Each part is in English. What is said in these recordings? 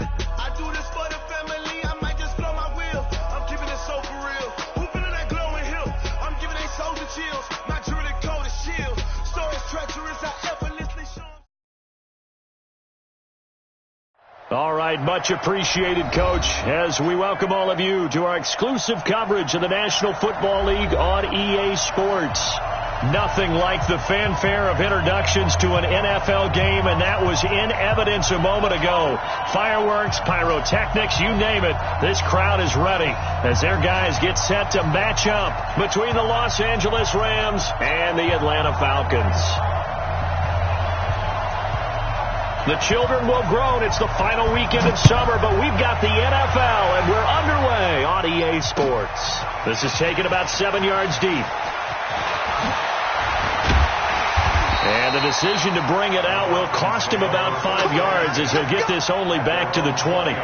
I do this for the family, I might just blow my wheel. I'm keeping it so for real. Who feeling that glowing hill? I'm giving they soldier chills. My jewelry coat is shield. Stories treacherous, I effortlessly show. All right, much appreciated, Coach, as we welcome all of you to our exclusive coverage of the National Football League on EA Sports. Nothing like the fanfare of introductions to an NFL game, and that was in evidence a moment ago. Fireworks, pyrotechnics, you name it. This crowd is ready as their guys get set to match up between the Los Angeles Rams and the Atlanta Falcons. The children will groan. It's the final weekend of summer, but we've got the NFL, and we're underway on EA Sports. This is taken about 7 yards deep. And the decision to bring it out will cost him about 5 yards as he'll get this only back to the 20.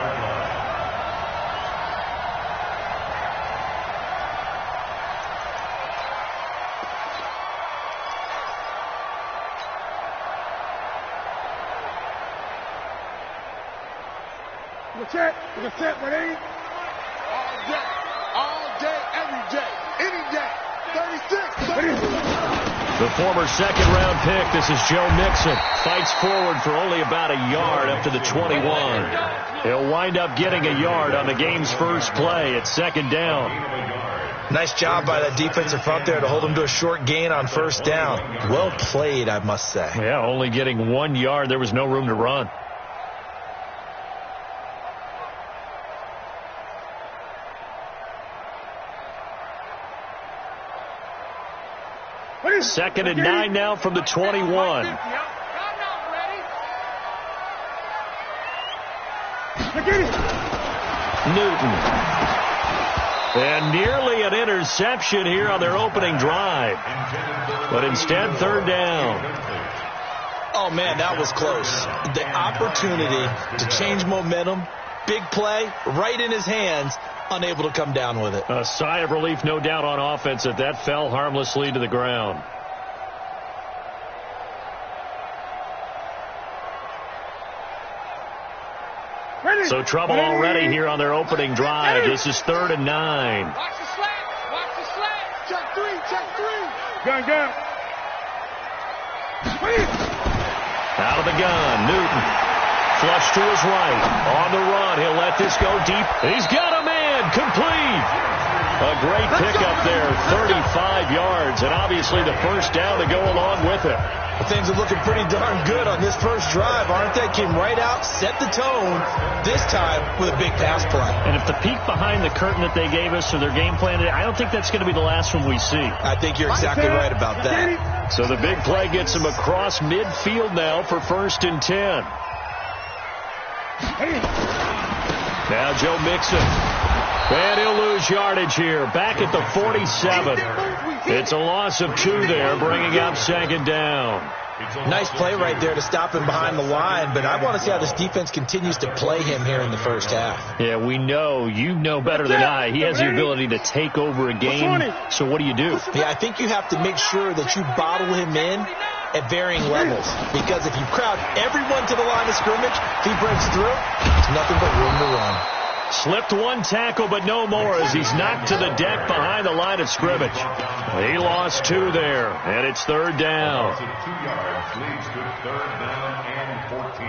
We're set, ready? All day, every day, any day. 36. The former second-round pick, this is Joe Mixon, fights forward for only about a yard up to the 21. He'll wind up getting a yard on the game's first play at second down. Nice job by that defensive front there to hold him to a short gain on first down. Well played, I must say. Yeah, only getting 1 yard. There was no room to run. Second and 9 now from the 21. Newton. And nearly an interception here on their opening drive. But instead, third down. Oh, man, that was close. The opportunity to change momentum, big play, right in his hands, unable to come down with it. A sigh of relief, no doubt, on offense that fell harmlessly to the ground. So trouble already here on their opening drive. This is 3rd and 9. Watch the slant. Watch the slant. Check three. Gun. Out of the gun, Newton. Flush to his right. On the run, he'll let this go deep. He's got a man. Complete. A great pickup there, 35 yards, and obviously the first down to go along with it. Well, things are looking pretty darn good on this first drive, aren't they? Came right out, set the tone, this time with a big pass play. And if the peek behind the curtain that they gave us for their game plan, I don't think that's going to be the last one we see. I think you're exactly right about that. So the big play gets him across midfield now for 1st and 10. Now Joe Mixon. And he'll lose yardage here. Back at the 47. It's a loss of 2 there, bringing up second down. Nice play right there to stop him behind the line, but I want to see how this defense continues to play him here in the first half. Yeah, we know. You know better than I. He has the ability to take over a game. So what do? Yeah, I think you have to make sure that you bottle him in at varying levels, because if you crowd everyone to the line of scrimmage, if he breaks through, there's nothing but room to run. Slipped one tackle, but no more as he's knocked to the deck behind the line of scrimmage. He lost 2 there, and it's 3rd down. 2 yards leads to 3rd down and 14.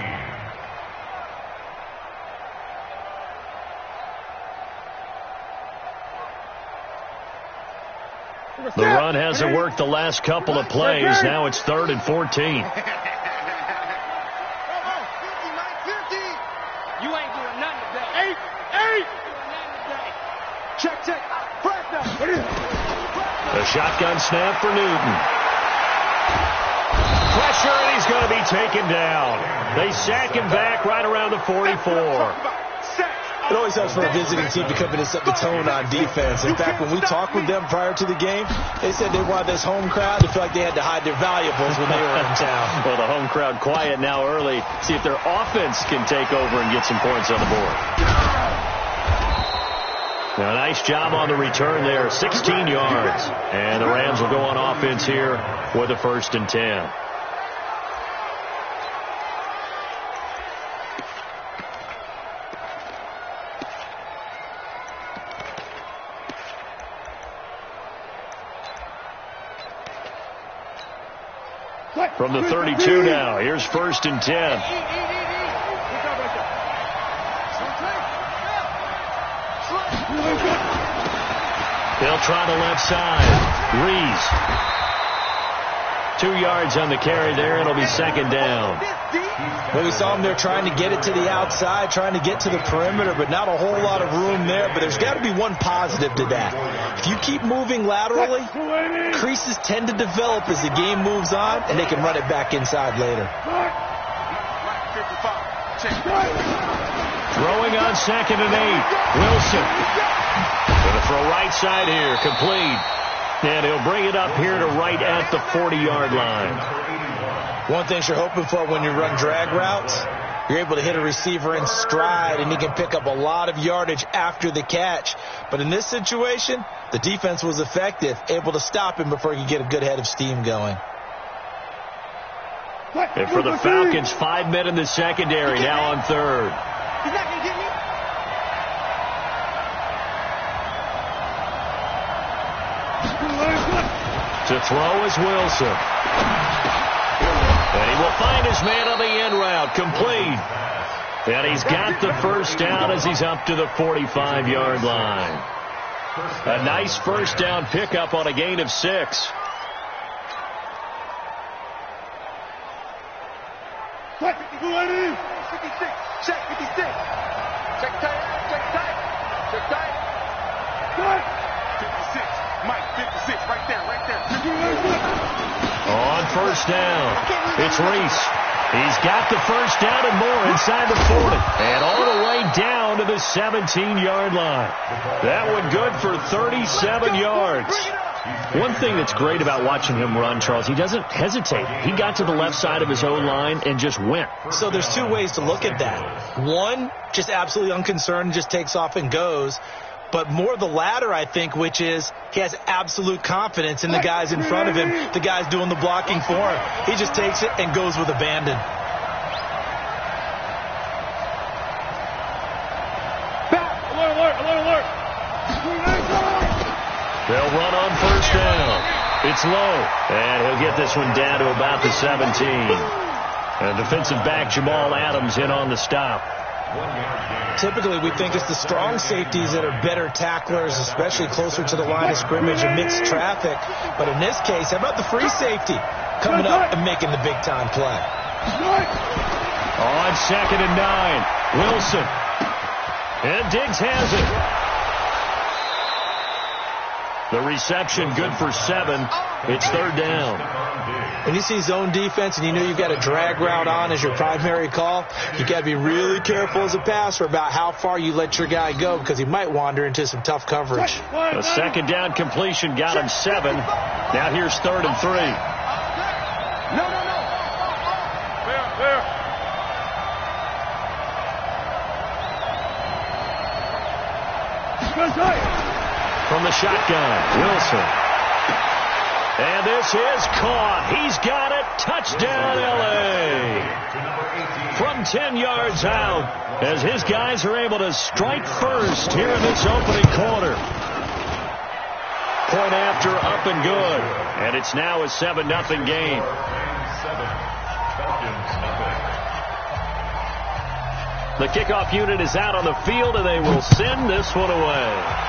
The run hasn't worked the last couple of plays. Now it's 3rd and 14. The shotgun snap for Newton. Pressure, and he's going to be taken down. They sack him back right around the 44. It always helps for a visiting team to come in and set the tone on defense. In fact, when we talked with them prior to the game, they said they wanted this home crowd to feel like they had to hide their valuables when they were in town. Well, the home crowd quiet now early. See if their offense can take over and get some points on the board. Now, nice job on the return there, 16 yards. And the Rams will go on offense here with a 1st and 10. From the 32 now, here's 1st and 10. They'll try the left side. Rees. 2 yards on the carry there. It'll be 2nd down. Well, we saw them there trying to get it to the outside, trying to get to the perimeter, but not a whole lot of room there. But there's got to be one positive to that. If you keep moving laterally, creases tend to develop as the game moves on, and they can run it back inside later. Throwing on 2nd and 8. Wilson. Going to throw right side here. Complete. And he'll bring it up here to right at the 40-yard line. One thing you're hoping for when you run drag routes, you're able to hit a receiver in stride, and he can pick up a lot of yardage after the catch. But in this situation, the defense was effective, able to stop him before he could get a good head of steam going. And for the Falcons, 5 men in the secondary, now on 3rd. He's not going to get me. To throw is Wilson. And he will find his man on the end route. Complete. And he's got the 1st down as he's up to the 45-yard line. A nice 1st down pickup on a gain of 6. Check 56. Check 56. Check tight. Check tight. Check tight. 56. Mike, 56. Right there. Right there. On 1st down, it's Reese. He's got the 1st down and more inside the 40. And all the way down to the 17-yard line. That one good for 37 yards. One thing that's great about watching him run, Charles, he doesn't hesitate. He got to the left side of his own line and just went. So there's 2 ways to look at that. One, just absolutely unconcerned, just takes off and goes. But more the latter, I think, which is he has absolute confidence in the guys in front of him, the guys doing the blocking for him. He just takes it and goes with abandon. Alert. They'll run on 1st down. It's low. And he'll get this one down to about the 17. And defensive back Jamal Adams in on the stop. Typically, we think it's the strong safeties that are better tacklers, especially closer to the line of scrimmage amidst traffic. But in this case, how about the free safety coming up and making the big-time play? On 2nd and 9, Wilson. And Diggs has it. The reception good for 7. It's 3rd down. When you see zone defense and you know you've got a drag route on as your primary call, you got to be really careful as a passer about how far you let your guy go because he might wander into some tough coverage. A 2nd down completion got him 7. Now here's 3rd and 3. No. Fair. From the shotgun, Wilson. And this is caught. He's got it. Touchdown, L.A. From 10 yards out as his guys are able to strike first here in this opening quarter. Point after, up and good. And it's now a 7-0 game. The kickoff unit is out on the field, and they will send this one away.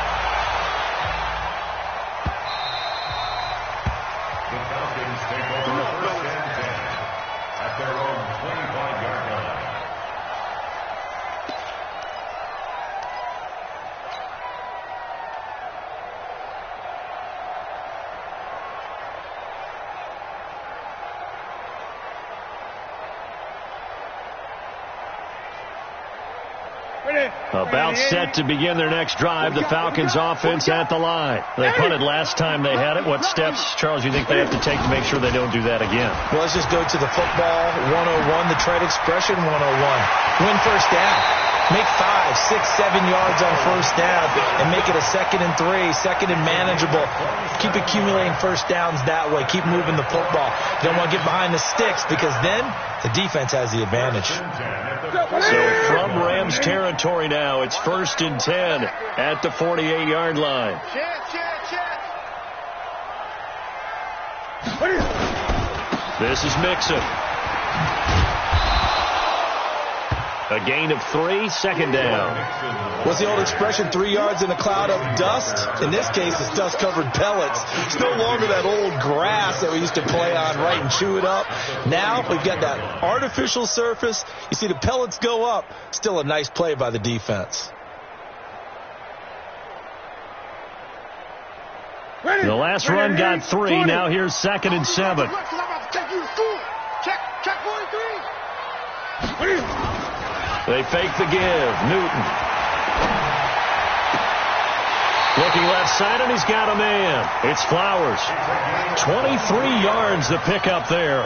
About set to begin their next drive, the Falcons offense at the line. They punted last time they had it. What steps, Charles, you think they have to take to make sure they don't do that again? Well, let's just go to the football 101, the trade expression 101. Win 1st down. Make 5, 6, 7 yards on 1st down and make it a 2nd and 3, 2nd and manageable. Keep accumulating 1st downs that way. Keep moving the football. You don't want to get behind the sticks because then the defense has the advantage. So from Rams territory now, it's 1st and 10 at the 48-yard line. Check. This is Mixon. A gain of 3, second down. What's the old expression, 3 yards in a cloud of dust? In this case, it's dust-covered pellets. It's no longer that old grass that we used to play on, right, and chew it up. Now we've got that artificial surface. You see the pellets go up. Still a nice play by the defense. The last run got 3. Now here's 2nd and 7. They fake the give. Newton. Looking left side, and he's got a man. It's Flowers. 23 yards the pickup there.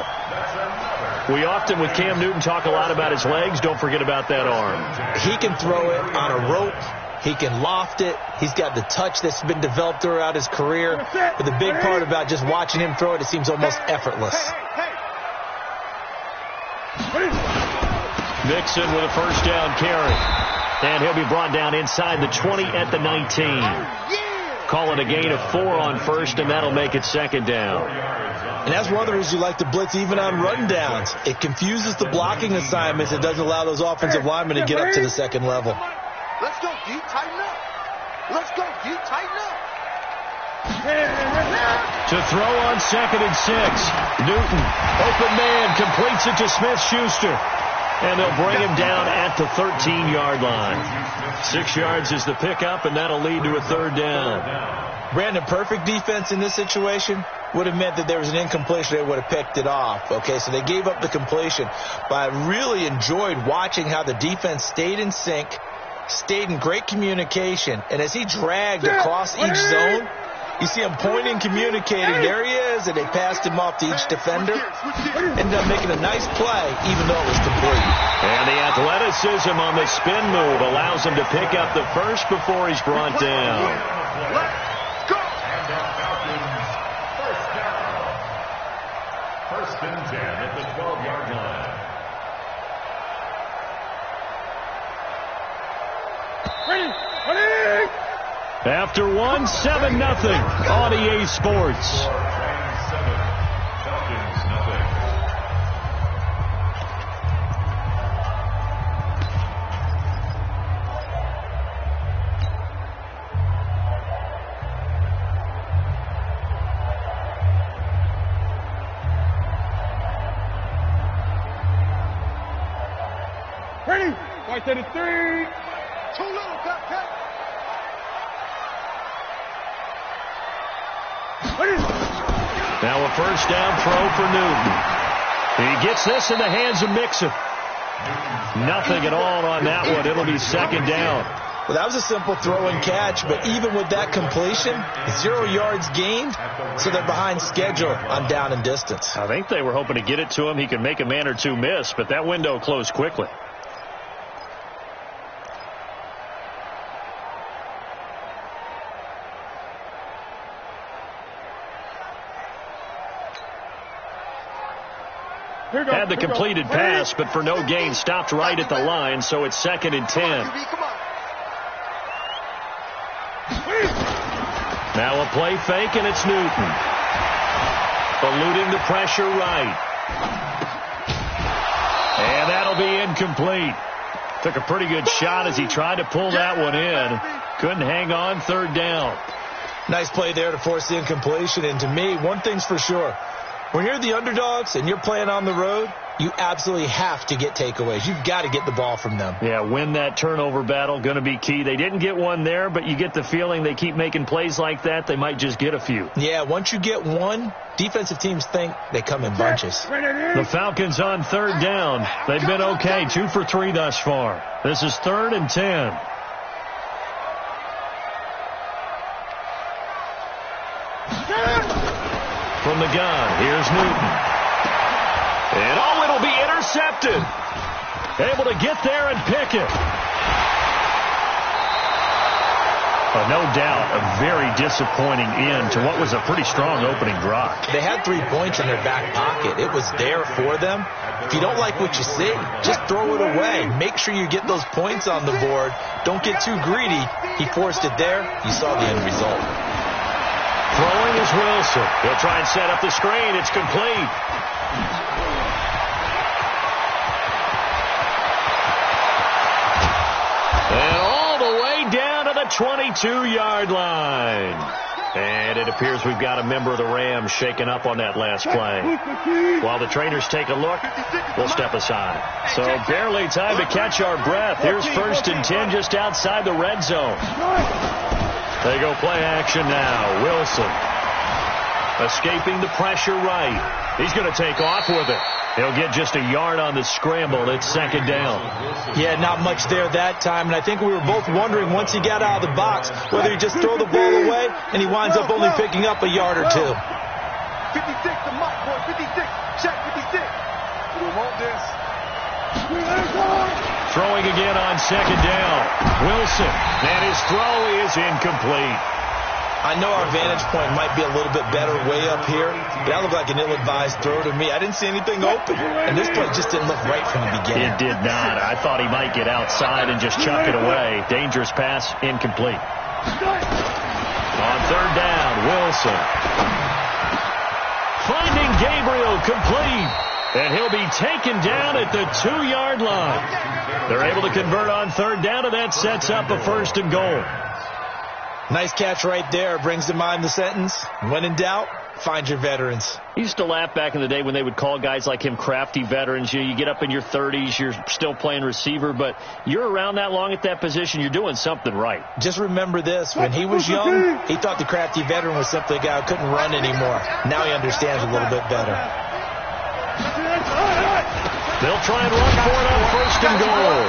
We often, with Cam Newton, talk a lot about his legs. Don't forget about that arm. He can throw it on a rope. He can loft it. He's got the touch that's been developed throughout his career. But the big part about just watching him throw it, it seems almost effortless. Mixon with a first down carry. And he'll be brought down inside the 20 at the 19. Call it a gain of 4 on first, and that'll make it 2nd down. And that's one of the reasons you like to blitz even on run downs. It confuses the blocking assignments. It doesn't allow those offensive linemen to get up to the second level. Let's go, D. Tighten up. Let's go, D. Tighten up. To throw on 2nd and 6. Newton, open man, completes it to Smith-Schuster. And they'll bring him down at the 13-yard line. 6 yards is the pickup, and that'll lead to a 3rd down. Brandon, perfect defense in this situation would have meant that there was an incompletion. They would have picked it off. Okay, so they gave up the completion. But I really enjoyed watching how the defense stayed in sync, stayed in great communication. And as he dragged across each zone, you see him pointing, communicating. There he is, and they passed him off to each defender. Ended up making a nice play, even though it was complete. And the athleticism on the spin move allows him to pick up the first before he's brought down. Let's go. And the Falcons, first down. 1st and 10 at the 12-yard line. Ready. After 1, 7-0 on EA Sports. Falcons, nothing. Ready. White 33. Too little, cut. Now a first down throw for Newton. He gets this in the hands of Mixon. Nothing at all on that one. It'll be 2nd down. Well, that was a simple throw and catch, but even with that completion, 0 yards gained, so they're behind schedule on down and distance. I think they were hoping to get it to him. He could make a man or two miss, but that window closed quickly. Had the completed pass, but for no gain, stopped right at the line, so it's 2nd and 10. Now a play fake, and it's Newton. Eluding the pressure right. And that'll be incomplete. Took a pretty good shot as he tried to pull that one in. Couldn't hang on, 3rd down. Nice play there to force the incompletion, and to me, one thing's for sure. When you're the underdogs and you're playing on the road, you absolutely have to get takeaways. You've got to get the ball from them. Yeah, win that turnover battle, going to be key. They didn't get one there, but you get the feeling they keep making plays like that, they might just get a few. Yeah, once you get one, defensive teams think they come in bunches. The Falcons on 3rd down. They've been okay, 2 for 3 thus far. This is 3rd and 10. From the gun, here's Newton. And it'll be intercepted. Able to get there and pick it. No doubt a very disappointing end to what was a pretty strong opening drive. They had 3 points in their back pocket. It was there for them. If you don't like what you see, just throw it away. Make sure you get those points on the board. Don't get too greedy. He forced it there. You saw the end result. Throwing is Wilson. He'll try and set up the screen. It's complete. And all the way down to the 22-yard line. And it appears we've got a member of the Rams shaken up on that last play. While the trainers take a look, we'll step aside. So barely time to catch our breath. Here's 1st and 10 just outside the red zone. They go play action now. Wilson escaping the pressure right. He's going to take off with it. He'll get just a yard on the scramble. It's 2nd down. Yeah, not much there that time. And I think we were both wondering once he got out of the box whether he just throw the ball away and he winds up only picking up a yard or two. 56, the mic, boy. 56. Check 56. We want this. Throwing again on 2nd down. Wilson. And his throw is incomplete. I know our vantage point might be a little bit better way up here, but that looked like an ill-advised throw to me. I didn't see anything open, and this play just didn't look right from the beginning. It did not. I thought he might get outside and just chuck it away. Dangerous pass, incomplete. On 3rd down, Wilson. Finding Gabriel, complete. And he'll be taken down at the 2-yard line. They're able to convert on 3rd down, and that sets up a 1st and goal. Nice catch right there. Brings to mind the sentence, when in doubt, find your veterans. I used to laugh back in the day when they would call guys like him crafty veterans. You get up in your 30s, you're still playing receiver, but you're around that long at that position, you're doing something right. Just remember this. When he was young, he thought the crafty veteran was simply a guy who couldn't run anymore. Now he understands a little bit better. They'll try and run for it on 1st and goal.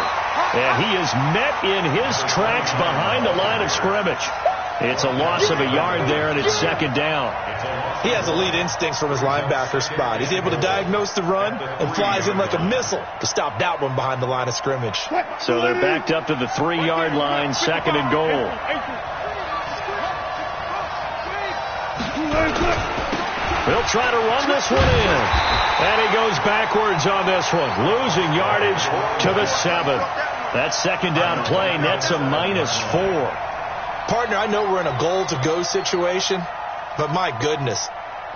And he is met in his tracks behind the line of scrimmage. It's a loss of a yard there, and it's 2nd down. He has elite instincts from his linebacker spot. He's able to diagnose the run and flies in like a missile to stop that one behind the line of scrimmage. So they're backed up to the 3-yard line, 2nd and goal. He'll try to run this one in. And he goes backwards on this one, losing yardage to the 7th. That 2nd down play nets a -4. Partner, I know we're in a goal-to-go situation, but my goodness,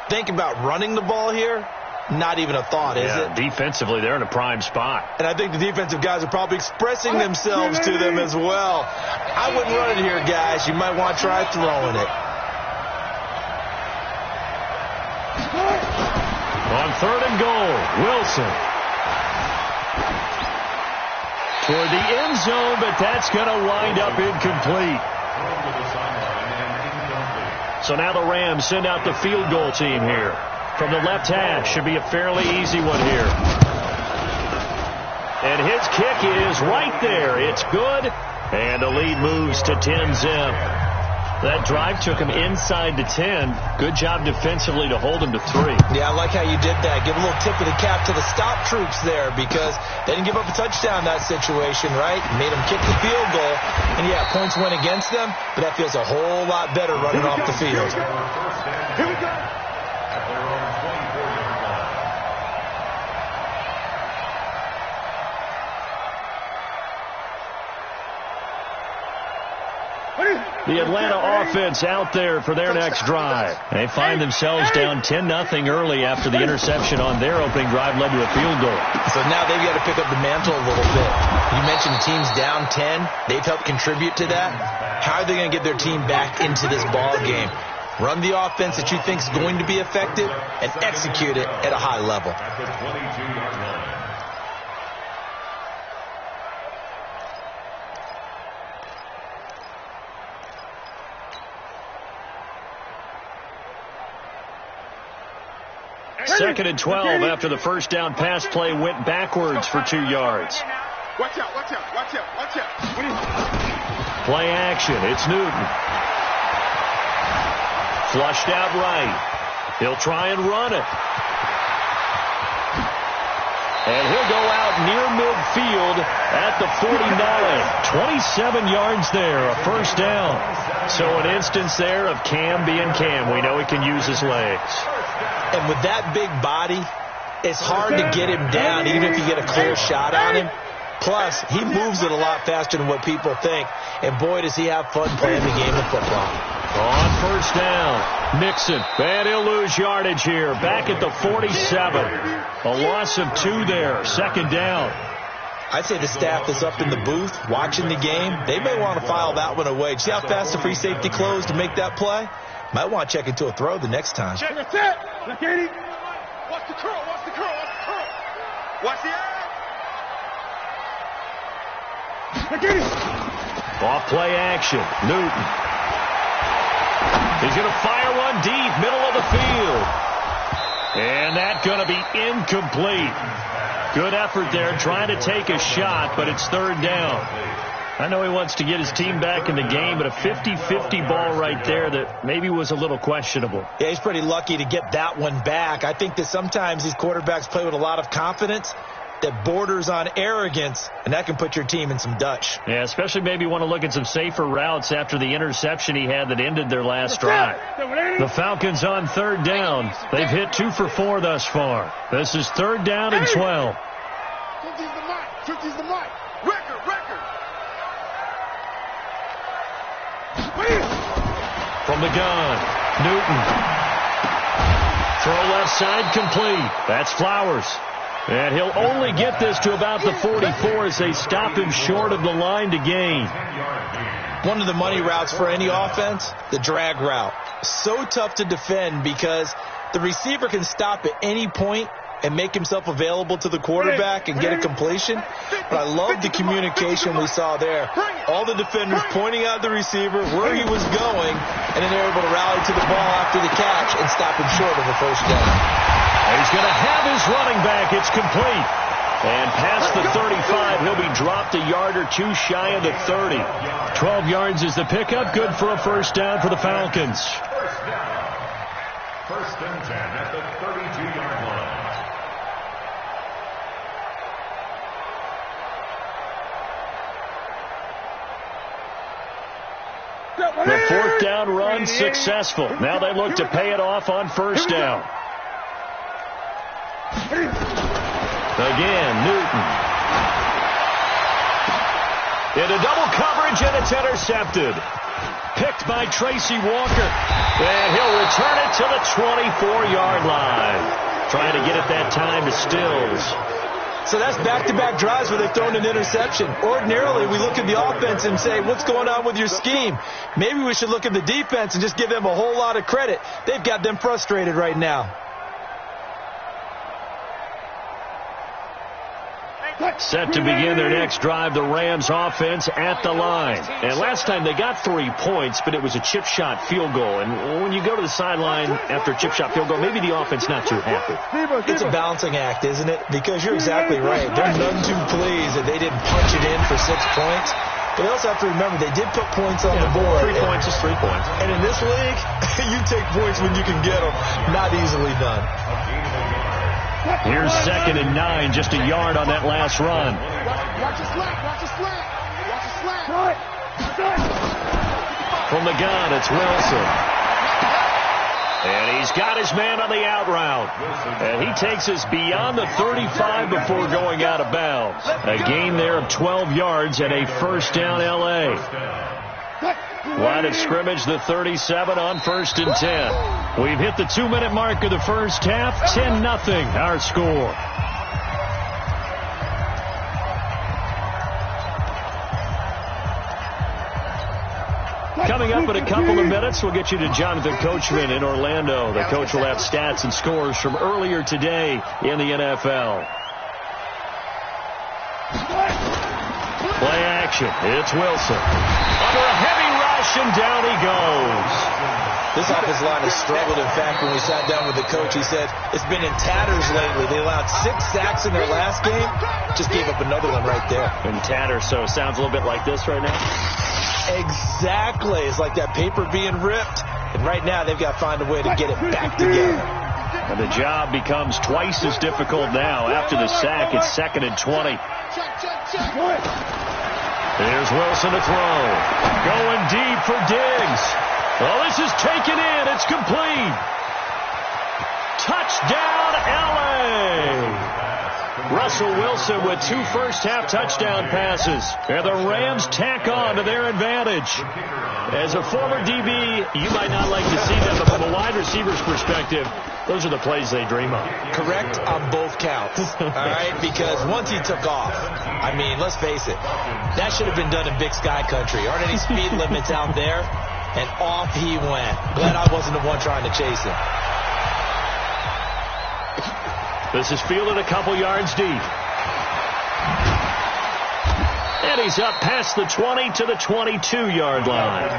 think about running the ball here. Not even a thought, is it? Defensively, they're in a prime spot. And I think the defensive guys are probably expressing themselves to them as well. I wouldn't run it here, guys. You might want to try throwing it. On 3rd and goal, Wilson. Toward the end zone, but that's going to wind up incomplete. So now the Rams send out the field goal team here. From the left hash, should be a fairly easy one here. And his kick is right there. It's good. And the lead moves to 10-zip. That drive took him inside the 10. Good job defensively to hold him to 3. Yeah, I like how you did that. Give a little tip of the cap to the stop troops there because they didn't give up a touchdown in that situation, right? Made them kick the field goal. And, yeah, points went against them, but that feels a whole lot better running off the field. Here we go. The Atlanta offense out there for their next drive. They find themselves down 10-0 early after the interception on their opening drive led to a field goal. So now they've got to pick up the mantle a little bit. You mentioned the team's down 10. They've helped contribute to that. How are they going to get their team back into this ball game? Run the offense that you think is going to be effective and execute it at a high level. At the 22-yard line. Second and 12 after the first down pass play went backwards for 2 yards. Watch out, watch out, watch out, watch out. Play action. It's Newton. Flushed out right. He'll try and run it. And he'll go out near midfield at the 49. 27 yards there, a first down. So an instance there of Cam being Cam. We know he can use his legs. And with that big body, it's hard to get him down, even if you get a clear shot on him. Plus, he moves it a lot faster than what people think. And boy, does he have fun playing the game of football. On first down, Mixon. And he'll lose yardage here. Back at the 47. A loss of 2 there. Second down. I'd say the staff that's up in the booth watching the game, they may want to file that one away. See how fast the free safety closed to make that play? Might want to check into a throw the next time. Check it. Look at it. Watch the curl. Watch the curl. Watch the curl. Watch the eye. Look at it. Off play action. Newton. He's going to fire one deep, middle of the field. And that's going to be incomplete. Good effort there, trying to take a shot, but it's third down. I know he wants to get his team back in the game, but a 50-50 ball right there that maybe was a little questionable. Yeah, he's pretty lucky to get that one back. I think that sometimes these quarterbacks play with a lot of confidence that borders on arrogance, and that can put your team in some Dutch. Yeah, especially maybe want to look at some safer routes after the interception he had that ended their last drive. The Falcons on third down. They've hit 2 for 4 thus far. This is third down and 12. 50's the mic. Record. From the gun, Newton. Throw left side complete. That's Flowers. And he'll only get this to about the 44 as they stop him short of the line to gain. One of the money routes for any offense, the drag route. So tough to defend because the receiver can stop at any point and make himself available to the quarterback and get a completion. But I love the communication we saw there. All the defenders pointing out the receiver, where he was going, and then they're able to rally to the ball after the catch and stop him short of a first down. He's going to have his running back. It's complete. And past the 35, he'll be dropped a yard or 2 shy of the 30. 12 yards is the pickup. Good for a first down for the Falcons. First down. First and 10 at the 32-yard line. The fourth down run successful. Now they look to pay it off on first down. Again, Newton. Into double coverage, and it's intercepted. Picked by Tracy Walker. And he'll return it to the 24-yard line. Trying to get it that time to Stills. So that's back-to-back drives where they've thrown an interception. Ordinarily, we look at the offense and say, what's going on with your scheme? Maybe we should look at the defense and just give them a whole lot of credit. They've got them frustrated right now. Set to begin their next drive, the Rams offense at the line. And last time they got 3 points, but it was a chip shot field goal. And when you go to the sideline after a chip shot field goal, maybe the offense not too happy. It's a balancing act, isn't it? Because you're exactly right. They're none too pleased that they didn't punch it in for 6 points. But they also have to remember they did put points on the board. 3 points is 3 points. And in this league, you take points when you can get them. Not easily done. Here's 2nd and 9, just a yard on that last run. Watch the slant. Watch the slant. Watch the slant. From the gun, it's Wilson. And he's got his man on the out route. And he takes us beyond the 35 before going out of bounds. A gain there of 12 yards and a first down L.A. Line of scrimmage, the 37 on 1st and 10. We've hit the 2-minute mark of the first half. 10-0 our score. Coming up in a couple of minutes, we'll get you to Jonathan Coachman in Orlando. The coach will have stats and scores from earlier today in the NFL. Play action. It's Wilson. Under a heavy rush, and down he goes. This offensive line has struggled. In fact, when we sat down with the coach, he said it's been in tatters lately. They allowed 6 sacks in their last game. Just gave up another one right there. In tatters, so it sounds a little bit like this right now. Exactly. It's like that paper being ripped. And right now, they've got to find a way to get it back together. And the job becomes twice as difficult now. After the sack, it's 2nd and 20. There's Wilson to throw. Going deep for Diggs. Well, this is taken in. It's complete. Touchdown, L.A. Russell Wilson with 2 first-half touchdown passes. And the Rams tack on to their advantage. As a former DB, you might not like to see them, but from a wide receiver's perspective, those are the plays they dream of. Correct on both counts, all right? Because once he took off, I mean, let's face it, that should have been done in Big Sky Country. Aren't any speed limits out there? And off he went. Glad I wasn't the one trying to chase him. This is fielded a couple yards deep. And he's up past the 20 to the 22-yard line.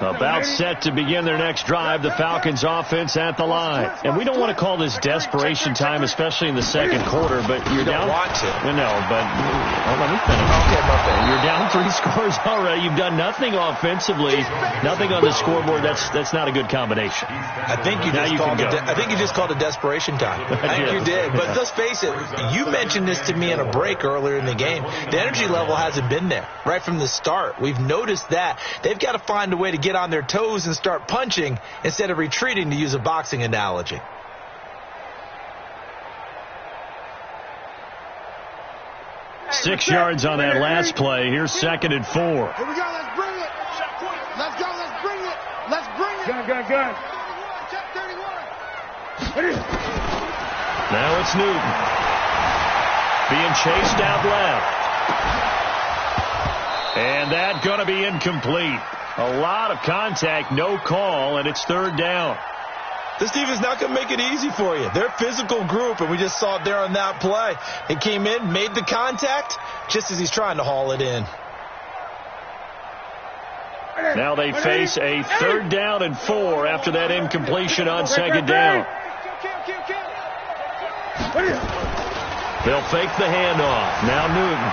About set to begin their next drive, the Falcons offense at the line. And we don't want to call this desperation time, especially in the second quarter, but you're down. Want to. No, but let me finish. Okay, my bad. You're down 3 scores already. You've done nothing offensively, nothing on the scoreboard. That's not a good combination. I think you just called it desperation time. I think you did. But let's face it, you mentioned this to me in a break earlier in the game. The energy level hasn't been there right from the start. We've noticed that. They've got to find a way to get on their toes and start punching instead of retreating, to use a boxing analogy. Six yards on that last play. Here's 2nd and 4. Here we go. Let's bring it. Let's go. Let's bring it. Let's bring it. Gun. Check 31. Now it's Newton. Being chased out left. And that's going to be incomplete. A lot of contact, no call, and it's 3rd down. This defense is not going to make it easy for you. They're a physical group, and we just saw it there on that play. He came in, made the contact, just as he's trying to haul it in. Now they face a 3rd down and 4 after that incompletion on 2nd down. They'll fake the handoff. Now Newton.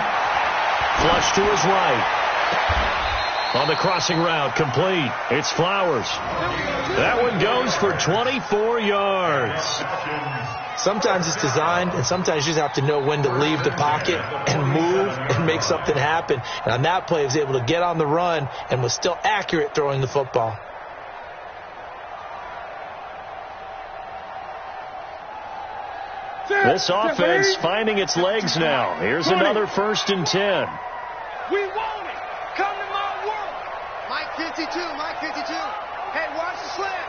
Flush to his right. On the crossing route, complete. It's Flowers. That one goes for 24 yards. Sometimes it's designed, and sometimes you just have to know when to leave the pocket and move and make something happen. And on that play, he was able to get on the run and was still accurate throwing the football. This offense finding its legs now. Here's another 1st and 10. We want it. Come to my world. Mike 52. Hey, watch the slant.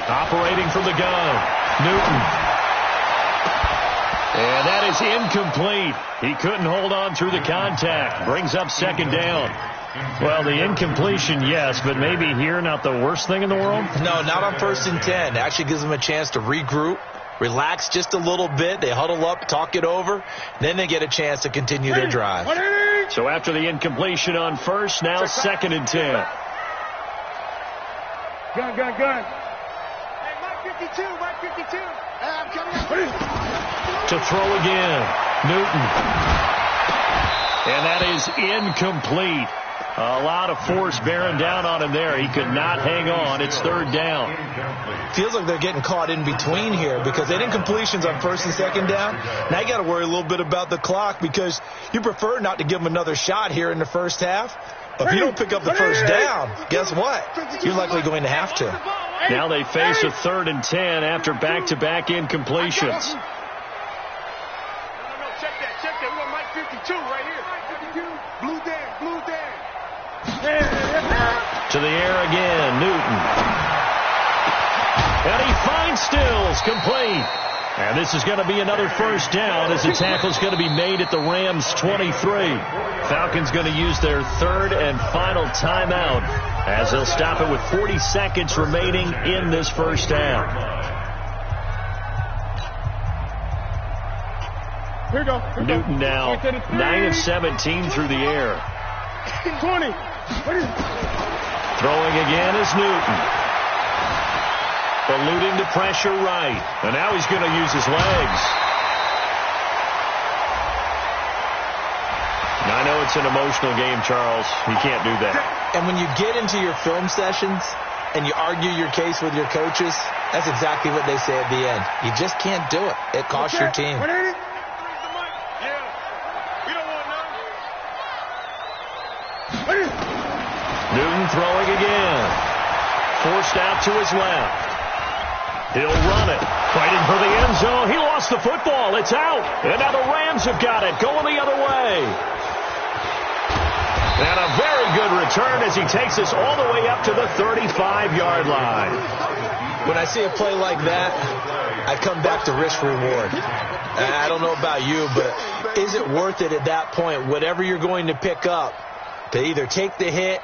Operating from the gun. Newton. And that is incomplete. He couldn't hold on through the contact. Brings up 2nd down. Well, the incompletion, yes, but maybe here not the worst thing in the world? No, not on 1st and 10. It actually gives them a chance to regroup, relax just a little bit. They huddle up, talk it over. Then they get a chance to continue their drive. So after the incompletion on 1st, now 2nd and 10. Gun. Hey, Mike 52. Hey, I'm coming up. To throw again. Newton. And that is incomplete. A lot of force bearing down on him there. He could not hang on. It's 3rd down. Feels like they're getting caught in between here because they didn't incompletions on 1st and 2nd down. Now you got to worry a little bit about the clock because you prefer not to give them another shot here in the first half. But if you don't pick up the 1st down, guess what? You're likely going to have to. Now they face a 3rd and 10 after back-to-back incompletions. No, check that. We got Mike 52 right here. Blue Dan. To the air again, Newton. And he finds Stills, complete. And this is going to be another 1st down as the tackle is going to be made at the Rams' 23. Falcons going to use their 3rd and final timeout as they'll stop it with 40 seconds remaining in this 1st down. Here we go. Newton now 9 of 17 through the air. 20. Throwing again is Newton. Eluding the pressure right. And now he's going to use his legs. Now, I know it's an emotional game, Charles. You can't do that. And when you get into your film sessions, and you argue your case with your coaches, that's exactly what they say at the end. You just can't do it. It costs your team. Newton throwing again. Forced out to his left. He'll run it. Fighting for the end zone. He lost the football. It's out. And now the Rams have got it. Going the other way. And a very good return as he takes us all the way up to the 35-yard line. When I see a play like that, I come back to risk-reward. I don't know about you, but is it worth it at that point, whatever you're going to pick up, to either take the hit,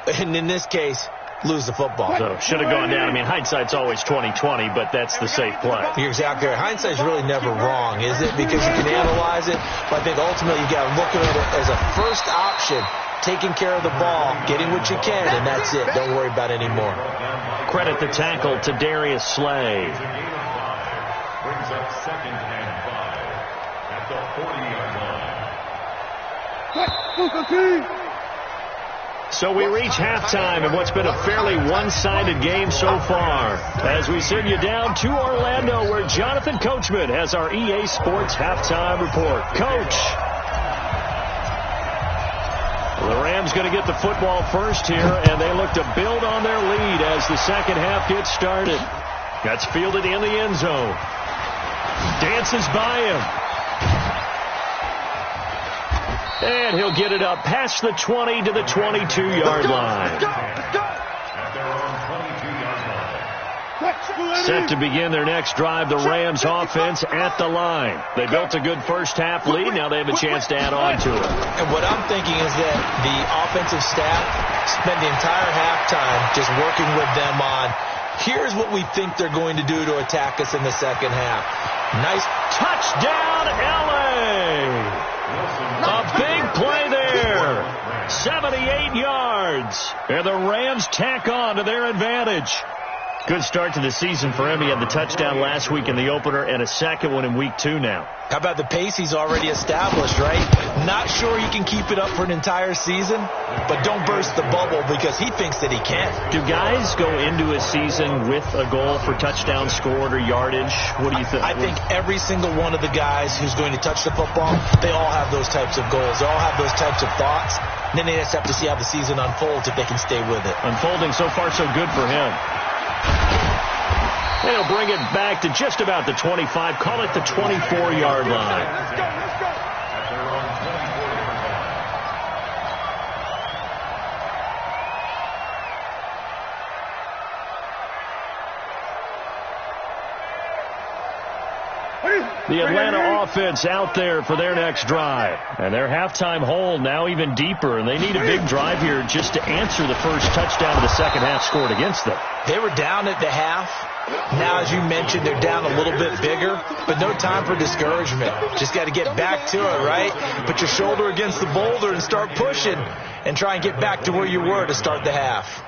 and in this case, lose the football? So should have gone down. I mean, hindsight's always 20/20, but that's the safe play. You're exactly right. Hindsight's really never wrong, is it? Because you can analyze it, but I think ultimately you got to look at it as a first option, taking care of the ball, getting what you can, and that's it. Don't worry about it anymore. Credit the tackle to Darius Slay. Brings up 2nd and 5 at the 40-yard line. So we reach halftime in what's been a fairly one-sided game so far, as we send you down to Orlando, where Jonathan Coachman has our EA Sports halftime report. Coach. Well, the Rams going to get the football first here, and they look to build on their lead as the second half gets started. That's fielded in the end zone. Dances by him. And he'll get it up past the 20 to the 22-yard line. Set to begin their next drive, the Rams offense at the line. They built a good first half lead. Now they have a chance to add on to it. And what I'm thinking is that the offensive staff spent the entire halftime just working with them on, here's what we think they're going to do to attack us in the second half. Nice touchdown, LA! A big play there. 78 yards. And the Rams tack on to their advantage. Good start to the season for him. He had the touchdown last week in the opener and a second one in week 2 now. How about the pace he's already established, right? Not sure he can keep it up for an entire season, but don't burst the bubble because he thinks that he can. Do guys go into a season with a goal for touchdown scored or yardage? What do you think? I think every single one of the guys who's going to touch the football, they all have those types of goals. They all have those types of thoughts. And then they just have to see how the season unfolds if they can stay with it. Unfolding so far so good for him. And he'll bring it back to just about the 25. Call it the 24-yard line. The Atlanta offense out there for their next drive. And their halftime hole now even deeper. And they need a big drive here just to answer the first touchdown of the second half scored against them. They were down at the half. Now, as you mentioned, they're down a little bit bigger, but no time for discouragement. Just got to get back to it, right? Put your shoulder against the boulder and start pushing and try and get back to where you were to start the half.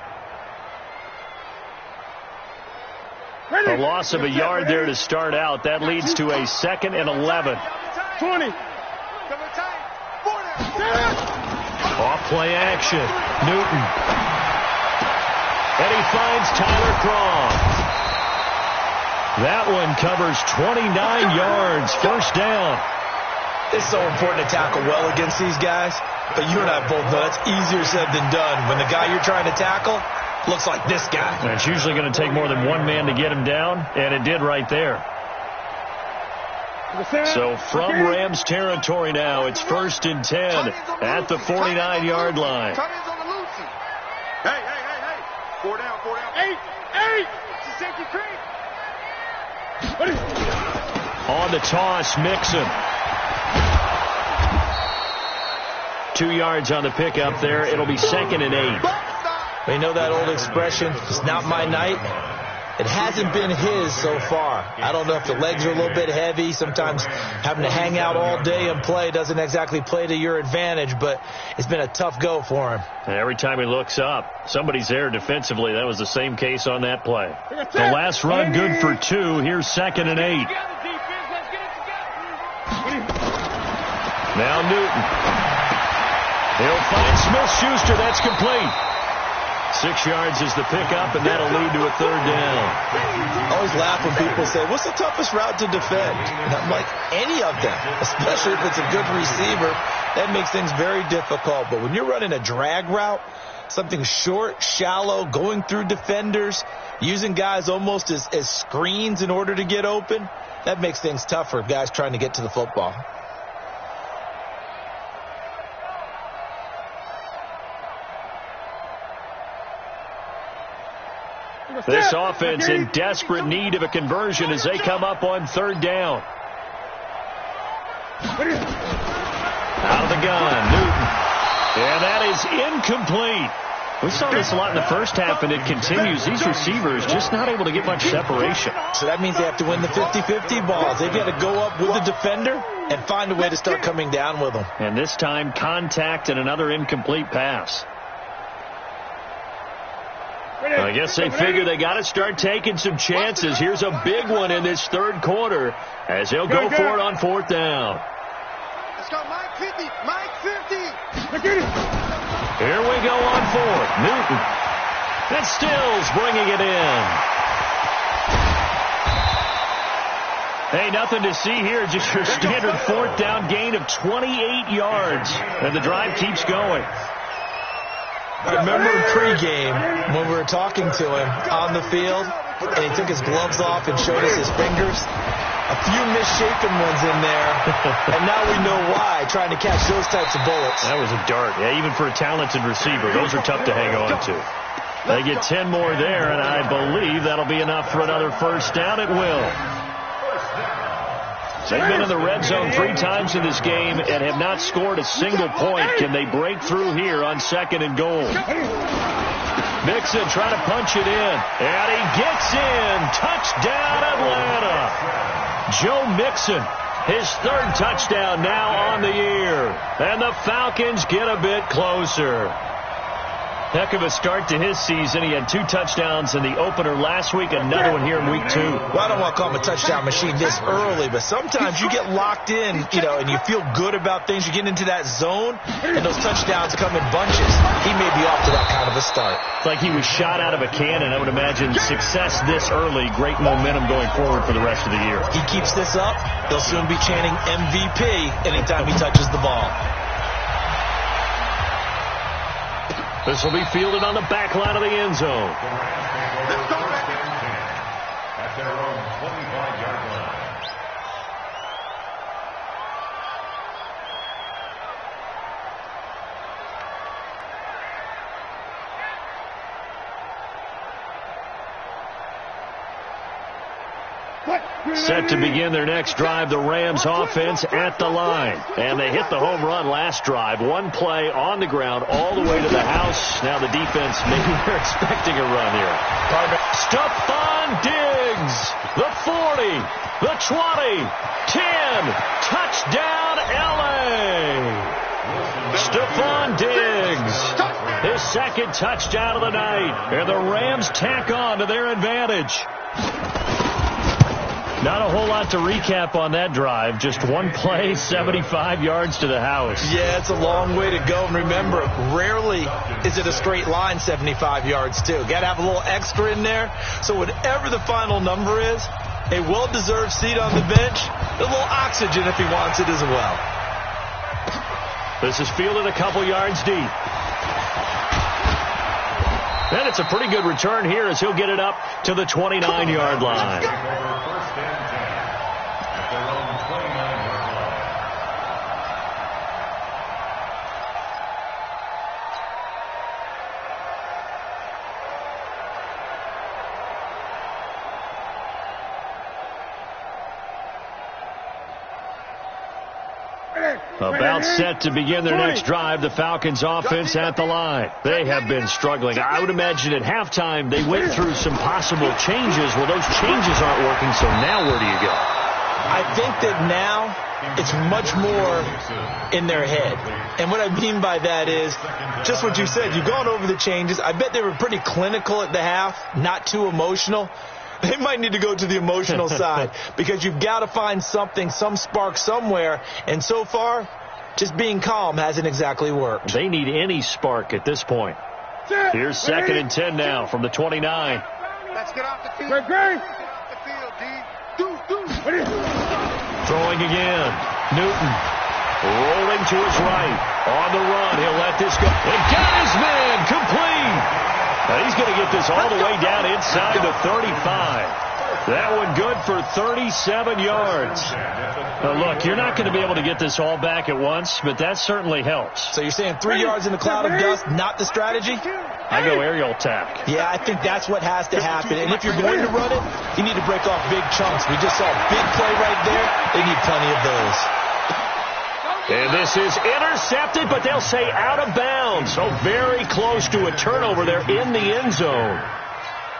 A loss of a yard there to start out. That leads to a 2nd and 11. 20. Off play action. Newton. And he finds Tyler Croft. That one covers 29 yards. First down. It's so important to tackle well against these guys, but you and I both know that's easier said than done. When the guy you're trying to tackle looks like this guy. And it's usually going to take more than one man to get him down, and it did right there. So from Rams territory now, it's 1st and 10 at the 49-yard line. Hey. 4 down. 8. It's a safety creep. On the toss, Mixon. 2 yards on the pickup there. It'll be 2nd and 8. We know that old expression, it's not my night. It hasn't been his so far. I don't know if the legs are a little bit heavy. Sometimes having to hang out all day and play doesn't exactly play to your advantage, but it's been a tough go for him. And every time he looks up, somebody's there defensively. That was the same case on that play. The last run good for 2. Here's 2nd and 8. Now Newton. He'll find Smith-Schuster. That's complete. 6 yards is the pickup, and that'll lead to a 3rd down. I always laugh when people say, what's the toughest route to defend? And I'm like, any of them, especially if it's a good receiver. That makes things very difficult. But when you're running a drag route, something short, shallow, going through defenders, using guys almost as screens in order to get open, that makes things tough for guys trying to get to the football. This offense in desperate need of a conversion as they come up on 3rd down. Out of the gun, Newton. And that is incomplete. We saw this a lot in the first half, and it continues. These receivers just not able to get much separation. So that means they have to win the 50-50 balls. They've got to go up with the defender and find a way to start coming down with them. And this time, contact and another incomplete pass. I guess they figure they got to start taking some chances. Here's a big one in this 3rd quarter as they'll go for it on 4th down. Let's go, Mike 50, Mike 50. Here we go on 4th. Newton. And Stills bringing it in. Hey, nothing to see here. Just your standard 4th down gain of 28 yards. And the drive keeps going. I remember pregame when we were talking to him on the field, and he took his gloves off and showed us his fingers. A few misshapen ones in there, and now we know why, trying to catch those types of bullets. That was a dart. Yeah, even for a talented receiver, those are tough to hang on to. They get 10 more there, and I believe that'll be enough for another 1st down. It will. They've been in the red zone 3 times in this game and have not scored a single point. Can they break through here on 2nd and goal? Mixon trying to punch it in. And he gets in. Touchdown, Atlanta. Joe Mixon, his 3rd touchdown now on the year. And the Falcons get a bit closer. Heck of a start to his season. He had 2 touchdowns in the opener last week, another one here in week 2. Well, I don't want to call him a touchdown machine this early, but sometimes you get locked in, and you feel good about things. You get into that zone, and those touchdowns come in bunches. He may be off to that kind of a start. It's like he was shot out of a cannon. I would imagine success this early, great momentum going forward for the rest of the year. He keeps this up, he'll soon be chanting MVP anytime he touches the ball. This will be fielded on the back line of the end zone. At their own 25-yard line. Set to begin their next drive, the Rams offense at the line. And they hit the home run last drive. 1 play on the ground all the way to the house. Now the defense, maybe they're expecting a run here. Stephon Diggs, the 40, the 20, 10, touchdown LA. Stephon Diggs, his 2nd touchdown of the night. And the Rams tack on to their advantage. Not a whole lot to recap on that drive. Just 1 play, 75 yards to the house. Yeah, it's a long way to go. And remember, rarely is it a straight line 75 yards, too. Got to have a little extra in there. So whatever the final number is, a well-deserved seat on the bench, a little oxygen if he wants it as well. This is fielded a couple yards deep. And it's a pretty good return here as he'll get it up to the 29-yard line. About set to begin their next drive, the Falcons offense at the line. They have been struggling. I would imagine at halftime they went through some possible changes. Well, those changes aren't working, so now where do you go? I think that now it's much more in their head. And what I mean by that is just what you said. You've gone over the changes. I bet they were pretty clinical at the half, not too emotional. They might need to go to the emotional side because you've got to find something, some spark somewhere. And so far, just being calm hasn't exactly worked. They need any spark at this point. Here's 2nd and 10 now from the 29. Let's get off the field. Get off the field, D. Throwing again. Newton rolling to his right. On the run. He'll let this go. And got his man complete. Now he's going to get this all the way down inside the 35. That one good for 37 yards. Now look, you're not going to be able to get this all back at once, but that certainly helps. So you're saying 3 yards in a cloud of dust, not the strategy? I go aerial attack. Yeah, I think that's what has to happen. And if you're going to run it, you need to break off big chunks. We just saw a big play right there. They need plenty of those. And this is intercepted, but they'll say out of bounds. So very close to a turnover there in the end zone.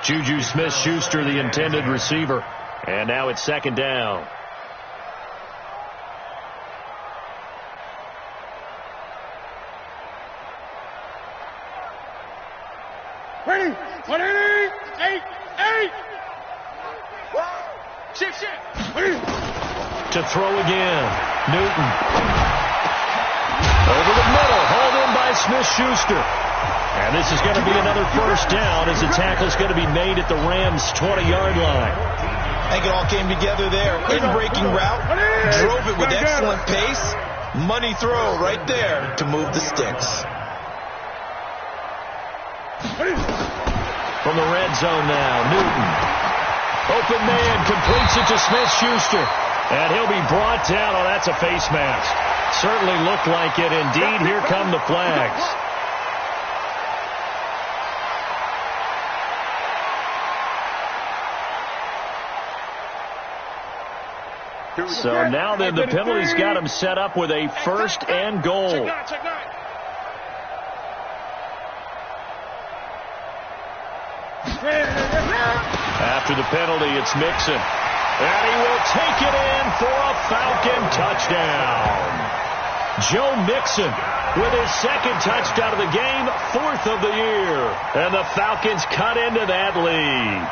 Juju Smith-Schuster, the intended receiver. And now it's 2nd down. Ready? 180, 8. Shift. To throw again. Newton. Over the middle. Hauled in by Smith-Schuster. And this is going to be another first down as the tackle is going to be made at the Rams' 20-yard line. I think it all came together there. In-breaking route. Drove it with excellent pace. Money throw right there to move the sticks. From the red zone now, Newton. Open man, completes it to Smith-Schuster. And he'll be brought down. Oh, that's a face mask. Certainly looked like it. Indeed, here come the flags. So now then the penalty's got him set up with a 1st and goal. After the penalty, it's Mixon. And he will take it in for a Falcon touchdown. Joe Mixon with his 2nd touchdown of the game, 4th of the year. And the Falcons cut into that lead.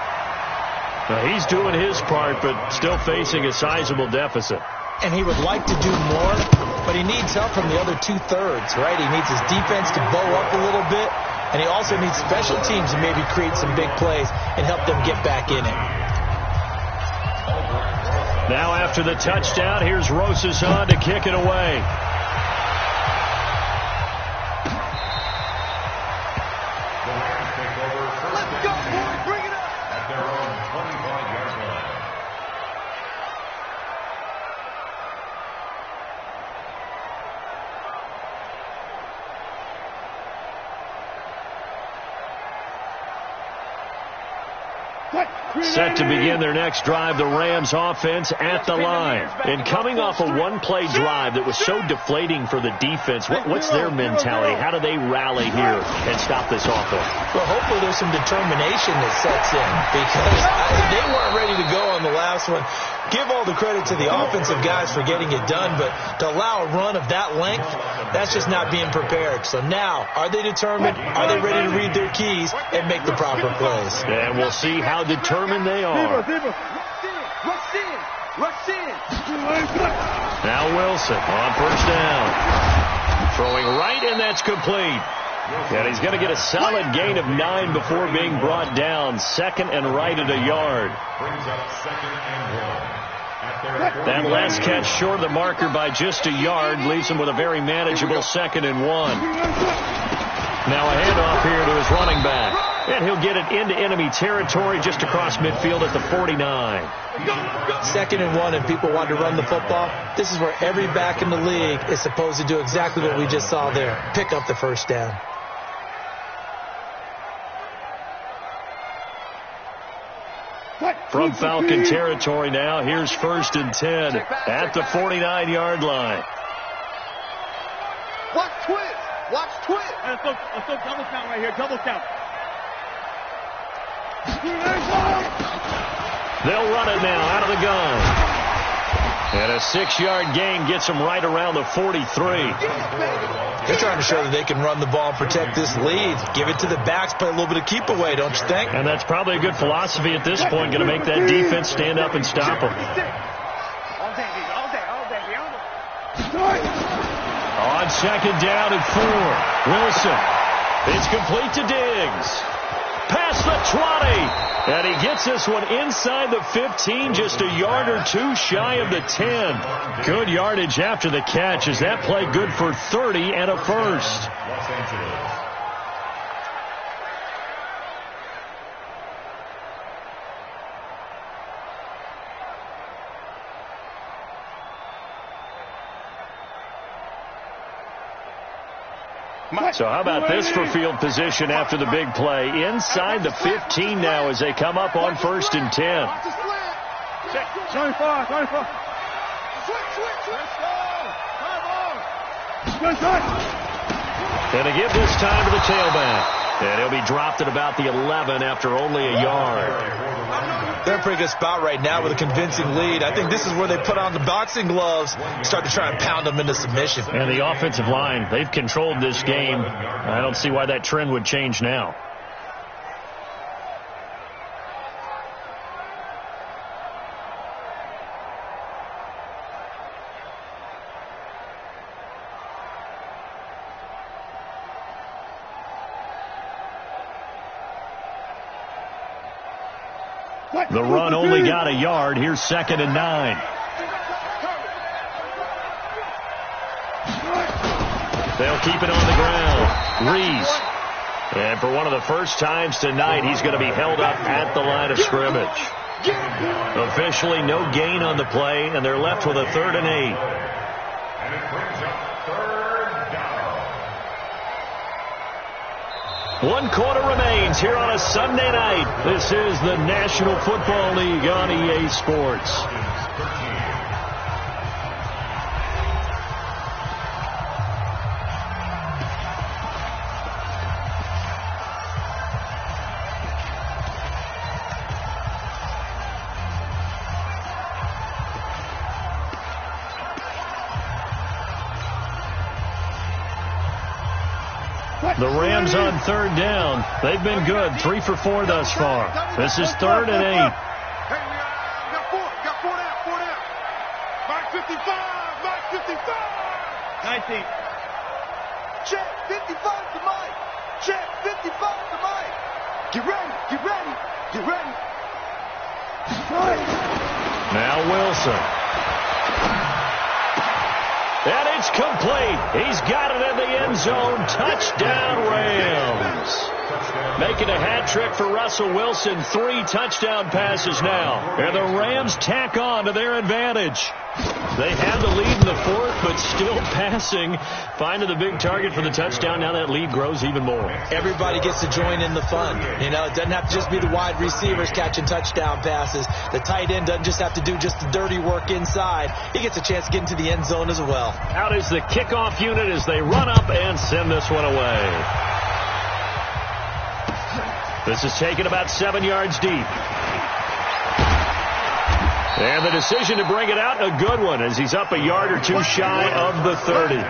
Now, he's doing his part, but still facing a sizable deficit. And he would like to do more, but he needs help from the other 2/3, right? He needs his defense to bow up a little bit, and he also needs special teams to maybe create some big plays and help them get back in it. Now after the touchdown, here's Rosas on to kick it away. Let's go, boys. Bring it up. At their own 25-yard line. Set to begin their next drive, the Rams offense at the line. And coming off a one-play drive that was so deflating for the defense, what's their mentality? How do they rally here and stop this offense? Well, hopefully there's some determination that sets in because they weren't ready to go on the last one. Give all the credit to the offensive guys for getting it done, but to allow a run of that length, that's just not being prepared. So now, are they determined? Are they ready to read their keys and make the proper plays? And we'll see how determined they are. Rush in. Now Wilson on 1st down. Throwing right, and that's complete. And he's going to get a solid gain of 9 before being brought down. 2nd and right at a yard. Brings up 2nd and 1. That last catch short of the marker by just a yard leaves him with a very manageable 2nd and 1. Now a handoff here to his running back. And he'll get it into enemy territory just across midfield at the 49. 2nd and 1 and people want to run the football. This is where every back in the league is supposed to do exactly what we just saw there. Pick up the 1st down. From Falcon territory now, here's 1st and 10 at the 49-yard line. Watch twist. Let's go double count right here. Double count. They'll run it now out of the gun. And a 6-yard gain gets them right around the 43. They're trying to show that they can run the ball and protect this lead. Give it to the backs, play a little bit of keep away, don't you think? And that's probably a good philosophy at this point, going to make that defense stand up and stop them. On 2nd down and 4, Wilson. It's complete to Diggs. Past the 20. And he gets this one inside the 15, just a yard or two shy of the 10. Good yardage after the catch as that play good for 30 and a first. Los Angeles. So how about this for field position after the big play? Inside the 15 now as they come up on 1st and 10. 25. And they give this time to the tailback. And he'll be dropped at about the 11 after only a yard. They're in a pretty good spot right now with a convincing lead. I think this is where they put on the boxing gloves, start to try and pound them into submission. And the offensive line, they've controlled this game. I don't see why that trend would change now. The run only got a yard. Here's 2nd and 9. They'll keep it on the ground. Reese. And for one of the first times tonight, he's going to be held up at the line of scrimmage. Officially no gain on the play, and they're left with a 3rd and 8. And it brings up 3rd down. 1 quarter remains here on a Sunday night. This is the National Football League on EA Sports. The Rams on 3rd down. They've been good. 3 for 4 thus far. This is 3rd and 8. Hey, we got 4 down. Mark 55. 19. Check 55 to Mike. Check 55 to Mike. Get ready. Now Wilson. And it's complete. He's got it in the end zone. Touchdown, Rams. Making a hat trick for Russell Wilson. 3 touchdown passes now. And the Rams tack on to their advantage. They have the lead in the 4th, but still passing. Finding the big target for the touchdown. Now that lead grows even more. Everybody gets to join in the fun. You know, it doesn't have to just be the wide receivers catching touchdown passes. The tight end doesn't just have to do just the dirty work inside. He gets a chance to get into the end zone as well. Out is the kickoff unit as they run up and send this one away. This is taken about 7 yards deep. And the decision to bring it out, a good one, as he's up a yard or two shy of the 30.